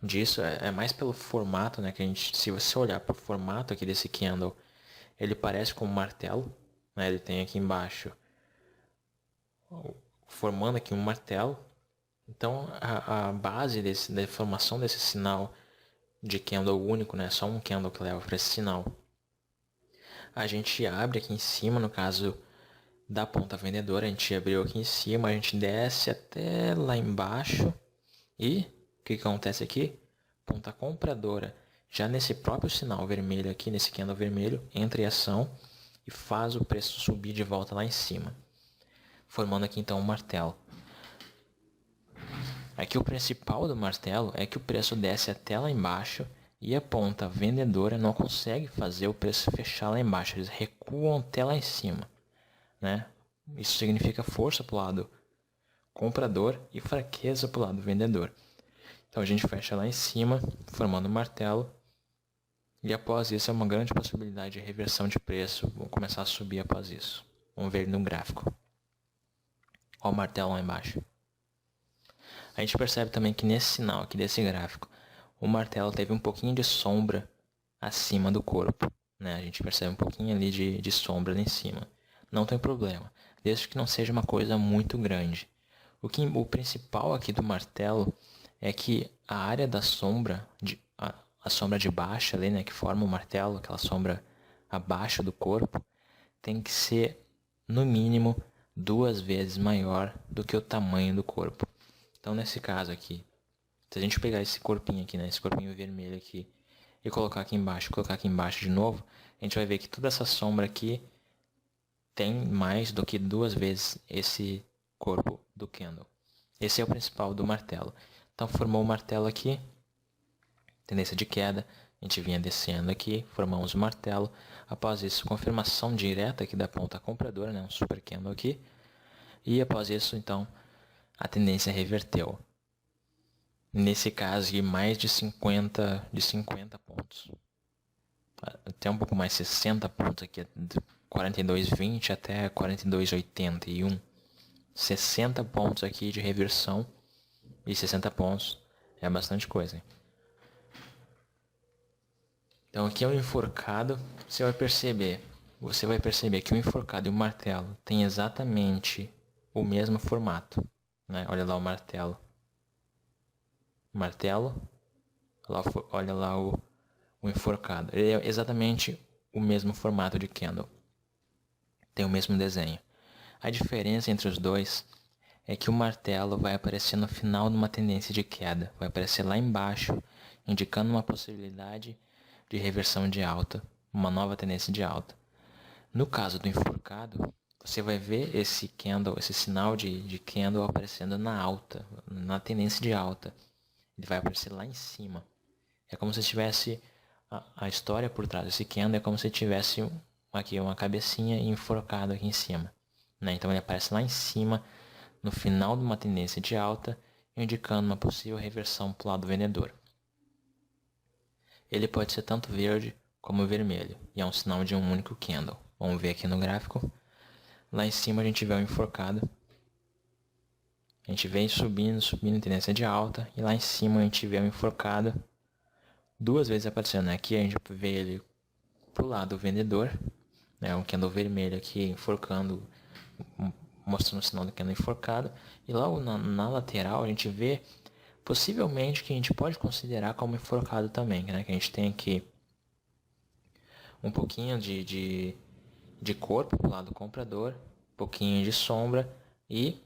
disso, é mais pelo formato, né, que a gente, se você olhar para o formato aqui desse candle, ele parece com um martelo, né, ele tem aqui embaixo formando aqui um martelo. Então a base da formação desse sinal de candle único, né, só um candle que leva para esse sinal, a gente abre aqui em cima, no caso da ponta vendedora, a gente abriu aqui em cima, a gente desce até lá embaixo e o que acontece aqui? Ponta compradora, já nesse próprio sinal vermelho aqui, nesse candle vermelho, entra em ação e faz o preço subir de volta lá em cima, formando aqui então um martelo. Aqui o principal do martelo é que o preço desce até lá embaixo e a ponta vendedora não consegue fazer o preço fechar lá embaixo, eles recuam até lá em cima, né? Isso significa força para o lado comprador e fraqueza para o lado vendedor. Então a gente fecha lá em cima, formando um martelo, e após isso é uma grande possibilidade de reversão de preço, vão começar a subir após isso. Vamos ver no gráfico. Olha o martelo lá embaixo. A gente percebe também que nesse sinal aqui desse gráfico, o martelo teve um pouquinho de sombra acima do corpo, né? A gente percebe um pouquinho ali de sombra ali em cima. Não tem problema, desde que não seja uma coisa muito grande. O principal aqui do martelo é que a área da sombra, a sombra de baixo ali, né, que forma o martelo, aquela sombra abaixo do corpo, tem que ser no mínimo 2 vezes maior do que o tamanho do corpo. Então nesse caso aqui, se a gente pegar esse corpinho aqui, né, esse corpinho vermelho aqui, e colocar aqui embaixo de novo, a gente vai ver que toda essa sombra aqui tem mais do que 2 vezes esse corpo do candle. Esse é o principal do martelo. Então formou o martelo aqui, tendência de queda, a gente vinha descendo aqui, formamos o martelo. Após isso, confirmação direta aqui da ponta compradora, né, um super candle aqui. E após isso, então, a tendência reverteu. Nesse caso aqui, mais de 50 pontos. Até um pouco mais, 60 pontos aqui, de 42,20 até 42,81. 60 pontos aqui de reversão, e 60 pontos é bastante coisa. Então aqui é o enforcado, você vai perceber que o enforcado e o martelo têm exatamente o mesmo formato, né? Olha lá o martelo. Olha lá o enforcado. Ele é exatamente o mesmo formato de candle. Tem o mesmo desenho. A diferença entre os dois é que o martelo vai aparecer no final de uma tendência de queda. Vai aparecer lá embaixo, indicando uma possibilidade de reversão de alta, uma nova tendência de alta. No caso do enforcado, você vai ver esse sinal de candle aparecendo na alta, na tendência de alta. Ele vai aparecer lá em cima. É como se tivesse a história por trás desse candle, é como se tivesse aqui uma cabecinha enforcada aqui em cima, né? Então ele aparece lá em cima, no final de uma tendência de alta, indicando uma possível reversão para o lado vendedor. Ele pode ser tanto verde como vermelho, e é um sinal de um único candle. Vamos ver aqui no gráfico. Lá em cima a gente vê o enforcado. A gente vem subindo em tendência de alta, e lá em cima a gente vê o enforcado 2 vezes aparecendo. Aqui a gente vê ele pro lado vendedor, né, um candle vermelho aqui enforcando, mostrando o sinal do candle enforcado, e logo na lateral a gente vê possivelmente que a gente pode considerar como enforcado também, né, que a gente tem aqui um pouquinho de corpo pro lado comprador, um pouquinho de sombra e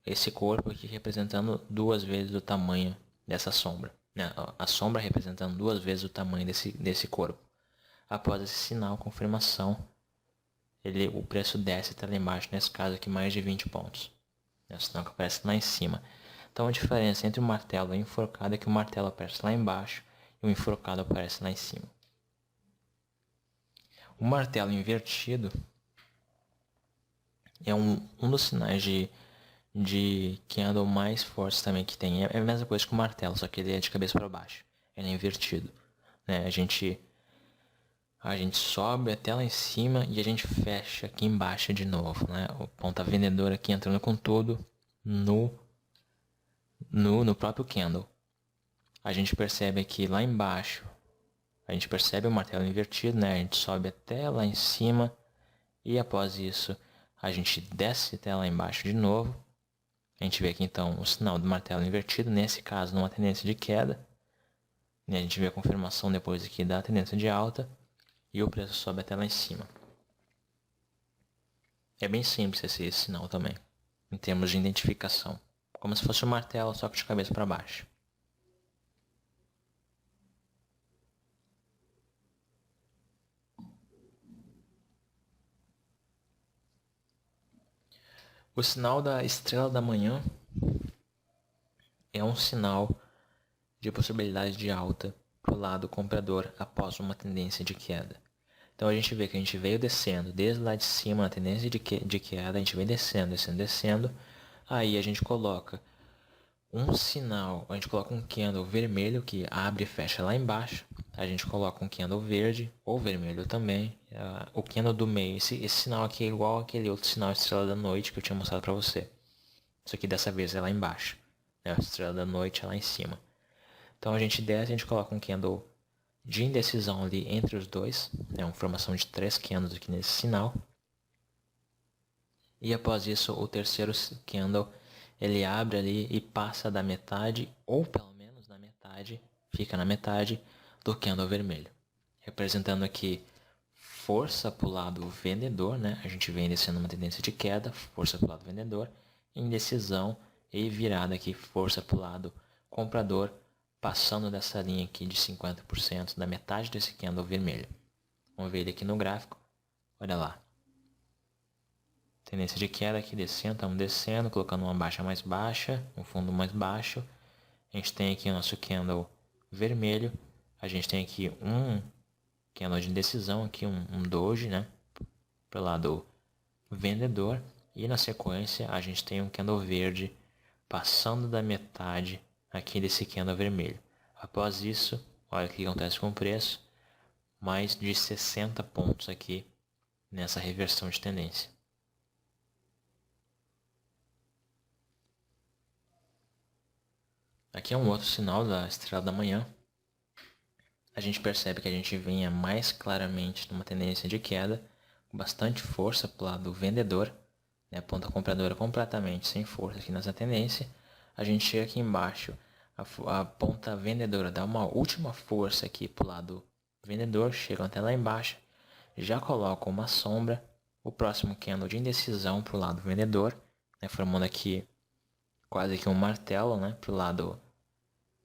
esse corpo aqui representando 2 vezes o tamanho dessa sombra, né, a sombra representando 2 vezes o tamanho desse corpo. Após esse sinal, confirmação, o preço desce até lá embaixo, nesse caso aqui mais de 20 pontos. É o sinal que aparece lá em cima. Então a diferença entre o martelo e o enforcado é que o martelo aparece lá embaixo e o enforcado aparece lá em cima. O martelo invertido é um dos sinais de candle mais fortes também que tem. É a mesma coisa que o martelo, só que ele é de cabeça para baixo. Ele é invertido. Né? A gente sobe até lá em cima e a gente fecha aqui embaixo de novo. Né? O ponta vendedor aqui entrando com tudo no próprio candle. A gente percebe aqui lá embaixo, a gente percebe o martelo invertido, né? A gente sobe até lá em cima e após isso a gente desce até lá embaixo de novo. A gente vê aqui então o sinal do martelo invertido, nesse caso numa tendência de queda. A gente vê a confirmação depois aqui da tendência de alta e o preço sobe até lá em cima. É bem simples esse sinal também, em termos de identificação. Como se fosse um martelo, só que de cabeça para baixo. O sinal da estrela da manhã é um sinal de possibilidade de alta para o lado comprador após uma tendência de queda. Então a gente vê que a gente veio descendo desde lá de cima, a tendência de queda, a gente vem descendo. Aí a gente coloca um sinal, a gente coloca um candle vermelho que abre e fecha lá embaixo. A gente coloca um candle verde ou vermelho também. O candle do meio, esse sinal aqui é igual aquele outro sinal estrela da noite que eu tinha mostrado para você. Isso aqui dessa vez é lá embaixo. Né? A estrela da noite é lá em cima. Então a gente desce, a gente coloca um candle de indecisão ali entre os dois. É uma formação de 3 candles aqui nesse sinal. E após isso, o terceiro candle, ele abre ali e passa da metade, ou pelo menos na metade, fica na metade do candle vermelho. Representando aqui força para o lado vendedor, né? A gente vem descendo uma tendência de queda, força para o lado vendedor, indecisão e virada aqui, força para o lado comprador, passando dessa linha aqui de 50% da metade desse candle vermelho. Vamos ver ele aqui no gráfico. Olha lá. Tendência de queda aqui descendo, estamos descendo, colocando uma baixa mais baixa, um fundo mais baixo. A gente tem aqui o nosso candle vermelho. A gente tem aqui um candle de indecisão, aqui um doji, né? Pelo lado vendedor. E na sequência a gente tem um candle verde passando da metade aqui desse candle vermelho. Após isso, olha o que acontece com o preço. Mais de 60 pontos aqui nessa reversão de tendência. Aqui é um outro sinal da estrela da manhã. A gente percebe que a gente vinha mais claramente numa tendência de queda, com bastante força para o lado vendedor, né? A ponta compradora completamente sem força aqui nessa tendência. A gente chega aqui embaixo, a ponta vendedora dá uma última força aqui para o lado vendedor, chega até lá embaixo, já coloca uma sombra, o próximo candle de indecisão para o lado vendedor, né? Formando aqui quase que um martelo, né? Para o lado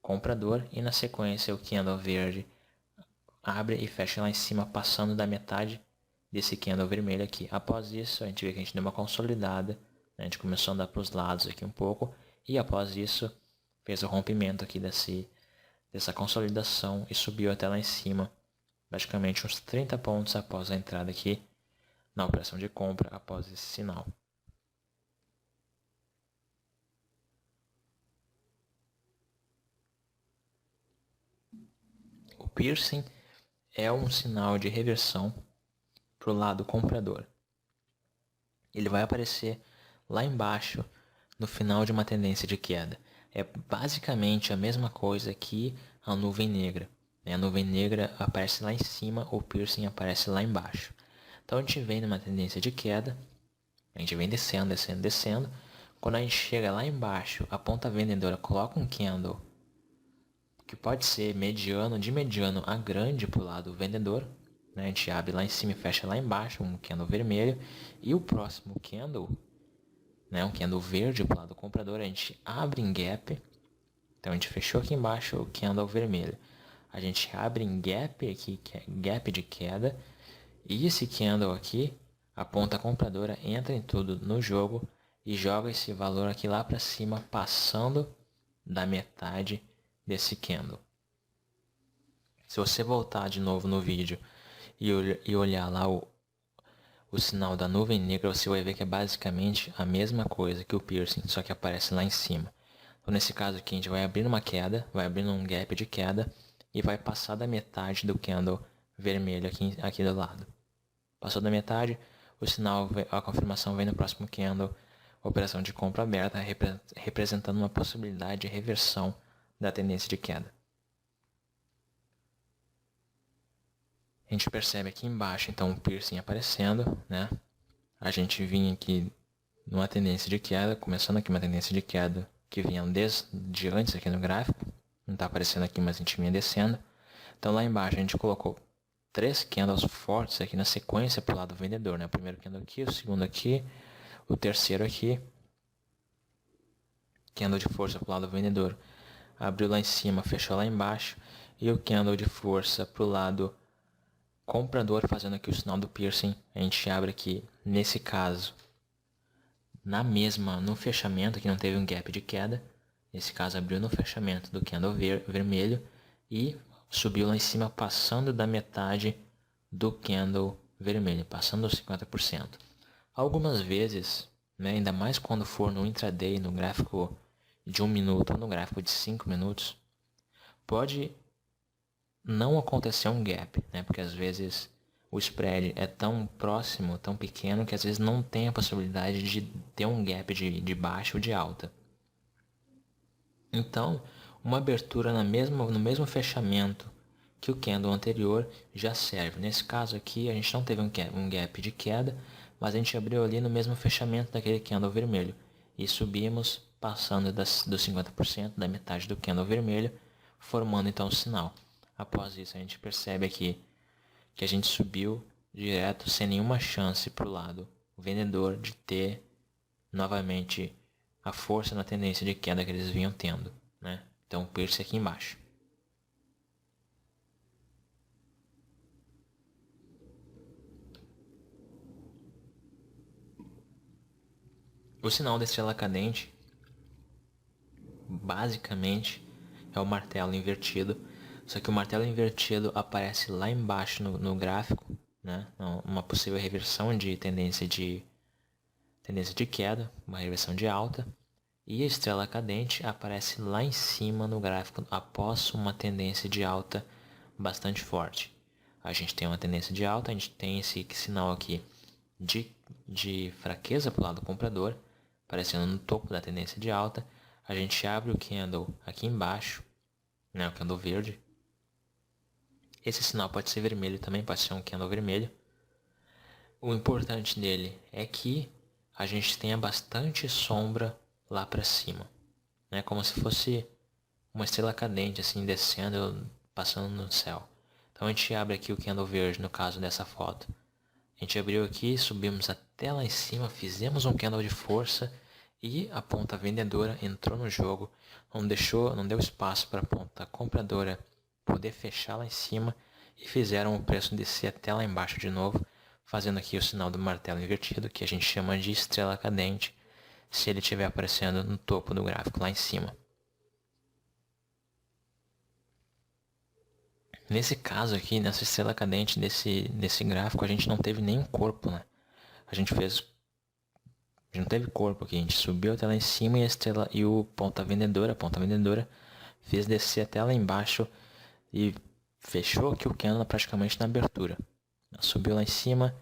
comprador, e na sequência o candle verde abre e fecha lá em cima, passando da metade desse candle vermelho aqui. Após isso, a gente vê que a gente deu uma consolidada, né? A gente começou a andar para os lados aqui um pouco, e após isso fez o rompimento aqui dessa consolidação e subiu até lá em cima, praticamente uns 30 pontos após a entrada aqui na operação de compra após esse sinal. O piercing é um sinal de reversão para o lado comprador. Ele vai aparecer lá embaixo no final de uma tendência de queda. É basicamente a mesma coisa que a nuvem negra. A nuvem negra aparece lá em cima, o piercing aparece lá embaixo. Então a gente vem numa tendência de queda, a gente vem descendo, descendo, descendo. Quando a gente chega lá embaixo, a ponta vendedora coloca um candle que pode ser mediano, de mediano a grande para o lado vendedor. A gente abre lá em cima e fecha lá embaixo, um candle vermelho. E o próximo candle, um candle verde para o lado comprador, a gente abre em gap. Então a gente fechou aqui embaixo o candle vermelho. A gente abre em gap aqui, que é gap de queda. E esse candle aqui, a ponta compradora entra em tudo no jogo e joga esse valor aqui lá para cima, passando da metade desse candle. Se você voltar de novo no vídeo e olhar lá o sinal da nuvem negra, você vai ver que é basicamente a mesma coisa que o piercing, só que aparece lá em cima. Então nesse caso aqui a gente vai abrir uma queda, vai abrindo um gap de queda e vai passar da metade do candle vermelho aqui do lado. Passou da metade, o sinal, a confirmação vem no próximo candle, operação de compra aberta, representando uma possibilidade de reversão da tendência de queda. A gente percebe aqui embaixo, então, o piercing aparecendo, né? A gente vinha aqui numa tendência de queda, começando aqui uma tendência de queda que vinha desde antes aqui no gráfico. Não está aparecendo aqui, mas a gente vinha descendo. Então lá embaixo a gente colocou 3 candles fortes aqui na sequência para o lado vendedor, né? O primeiro candle aqui, o segundo aqui, o terceiro aqui. Candle de força para o lado vendedor. Abriu lá em cima, fechou lá embaixo. E o candle de força para o lado comprador, fazendo aqui o sinal do piercing. A gente abre aqui, nesse caso, no fechamento, que não teve um gap de queda. Nesse caso abriu no fechamento do candle vermelho e subiu lá em cima, passando da metade do candle vermelho, passando dos 50%. Algumas vezes, né, ainda mais quando for no intraday, no gráfico de 1 minuto ou no gráfico de 5 minutos, pode não acontecer um gap, né? Porque às vezes o spread é tão próximo, tão pequeno, que às vezes não tem a possibilidade de ter um gap de baixa ou de alta. Então, uma abertura no mesmo fechamento que o candle anterior já serve. Nesse caso aqui, a gente não teve um gap de queda, mas a gente abriu ali no mesmo fechamento daquele candle vermelho. E subimos, passando dos 50% da metade do candle vermelho, formando então o sinal. Após isso, a gente percebe aqui que a gente subiu direto sem nenhuma chance para o lado vendedor de ter novamente a força na tendência de queda que eles vinham tendo, né? Então, piercing aqui embaixo. O sinal da estrela cadente, basicamente, é o martelo invertido. Só que o martelo invertido aparece lá embaixo no gráfico, né? Uma possível reversão de tendência de queda, uma reversão de alta. E a estrela cadente aparece lá em cima no gráfico após uma tendência de alta bastante forte. A gente tem uma tendência de alta, a gente tem esse sinal aqui de fraqueza para o lado comprador, aparecendo no topo da tendência de alta. A gente abre o candle aqui embaixo, né, o candle verde. Esse sinal pode ser vermelho também, pode ser um candle vermelho. O importante dele é que a gente tenha bastante sombra lá para cima, né? Como se fosse uma estrela cadente assim descendo, passando no céu. Então a gente abre aqui o candle verde no caso dessa foto. A gente abriu aqui, subimos até lá em cima, fizemos um candle de força e a ponta vendedora entrou no jogo, não deu espaço para a ponta compradora poder fechar lá em cima e fizeram o preço descer até lá embaixo de novo, fazendo aqui o sinal do martelo invertido, que a gente chama de estrela cadente, se ele estiver aparecendo no topo do gráfico lá em cima. Nesse caso aqui, nessa estrela cadente desse gráfico, a gente não teve nenhum corpo, né? A gente não teve corpo aqui, a gente subiu até lá em cima e a ponta vendedora fez descer até lá embaixo e fechou aqui o candle praticamente na abertura. Subiu lá em cima,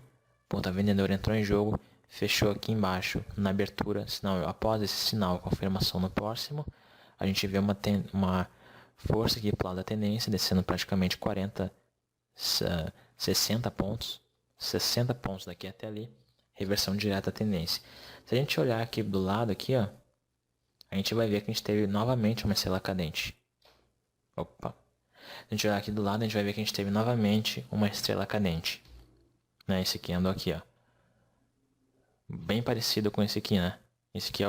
ponta vendedora entrou em jogo, fechou aqui embaixo na abertura. Após esse sinal, confirmação no próximo, a gente vê uma força aqui para o lado da tendência, descendo praticamente 60 pontos, 60 pontos daqui até ali, reversão direta da tendência. Se a gente olhar aqui do lado aqui, ó, a gente vai ver que a gente teve novamente uma estrela cadente. Opa! Se a gente olhar aqui do lado, a gente vai ver que a gente teve novamente uma estrela cadente. Né? Esse aqui andou aqui, ó. Bem parecido com esse aqui, né? Esse aqui é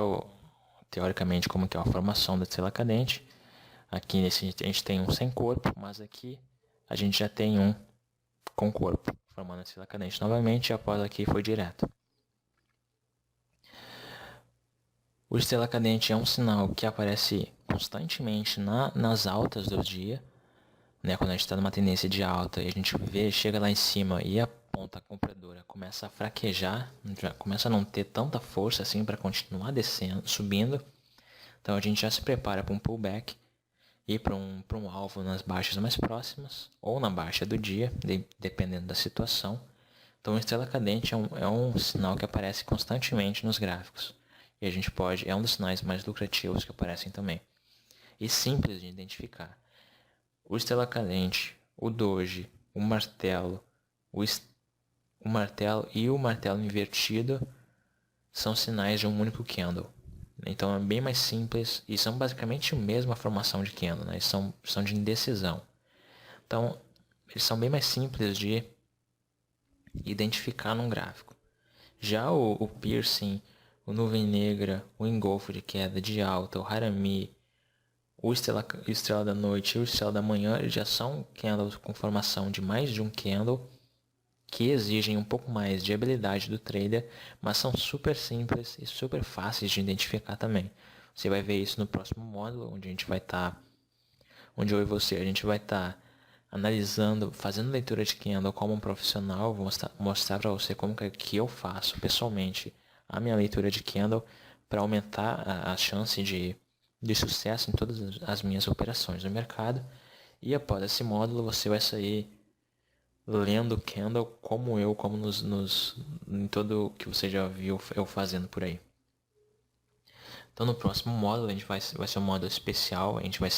teoricamente, como que é a formação da estrela cadente. Aqui nesse a gente tem um sem corpo, mas aqui a gente já tem um com corpo, formando a estrela cadente novamente, e após aqui foi direto. O estrela cadente é um sinal que aparece constantemente nas altas do dia, né, quando a gente está numa tendência de alta e a gente vê, chega lá em cima e a ponta compradora começa a fraquejar, já começa a não ter tanta força assim para continuar descendo, subindo, então a gente já se prepara para um pullback e para um alvo nas baixas mais próximas ou na baixa do dia, dependendo da situação. Então, a estrela cadente é um sinal que aparece constantemente nos gráficos e a gente é um dos sinais mais lucrativos que aparecem também e simples de identificar. O estrela cadente, o doji, o martelo, o martelo e o martelo invertido são sinais de um único candle. Então é bem mais simples e são basicamente a mesma formação de candle, né? São de indecisão. Então eles são bem mais simples de identificar num gráfico. Já o piercing, o nuvem negra, o engolfo de queda de alta, o harami, o estrela da noite e o estrela da manhã, eles já são candles com formação de mais de um candle, que exigem um pouco mais de habilidade do trader, mas são super simples e super fáceis de identificar também. Você vai ver isso no próximo módulo, onde a gente vai estar, onde eu e você, a gente vai estar analisando, fazendo leitura de candle como um profissional. Vou mostrar para você como que eu faço pessoalmente a minha leitura de candle para aumentar a chance de sucesso em todas as minhas operações no mercado. E após esse módulo você vai sair lendo candle como em tudo que você já viu eu fazendo por aí. Então no próximo módulo vai ser um módulo especial, a gente vai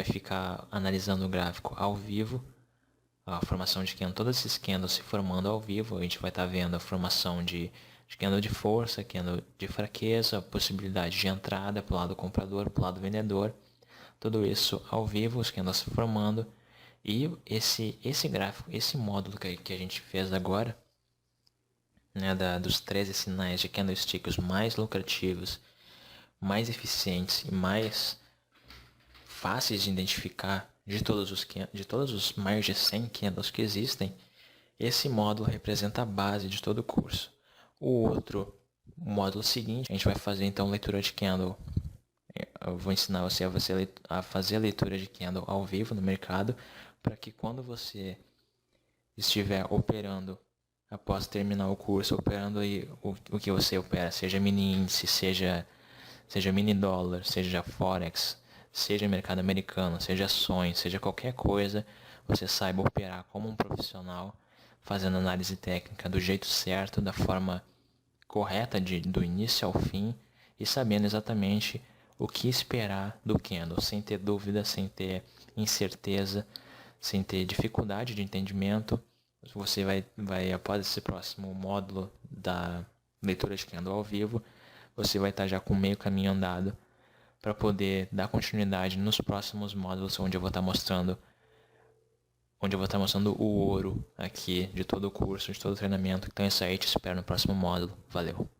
ficar analisando o gráfico ao vivo, a formação de candle, todos esses candles se formando ao vivo. A gente vai estar vendo a formação de candle de força, candle de fraqueza, possibilidade de entrada para o lado comprador, para o lado vendedor, tudo isso ao vivo, os candles se formando. E esse gráfico, esse módulo que a gente fez agora, né, dos 13 sinais de candlesticks mais lucrativos, mais eficientes e mais fáceis de identificar de todos os mais de 100 candles que existem, esse módulo representa a base de todo o curso. O módulo seguinte, a gente vai fazer então leitura de candle. Eu vou ensinar você a fazer a leitura de candle ao vivo no mercado, para que quando você estiver operando, após terminar o curso, operando aí o que você opera, seja mini índice, seja mini dólar, seja forex, seja mercado americano, seja ações, seja qualquer coisa, você saiba operar como um profissional, fazendo análise técnica do jeito certo, da forma correta do início ao fim, e sabendo exatamente o que esperar do candle, sem ter dúvida, sem ter incerteza, sem ter dificuldade de entendimento. Você vai após esse próximo módulo da leitura de candle ao vivo, você vai estar já com meio caminho andado para poder dar continuidade nos próximos módulos, onde eu vou estar mostrando o ouro aqui de todo o curso, de todo o treinamento. Então é isso aí, te espero no próximo módulo. Valeu!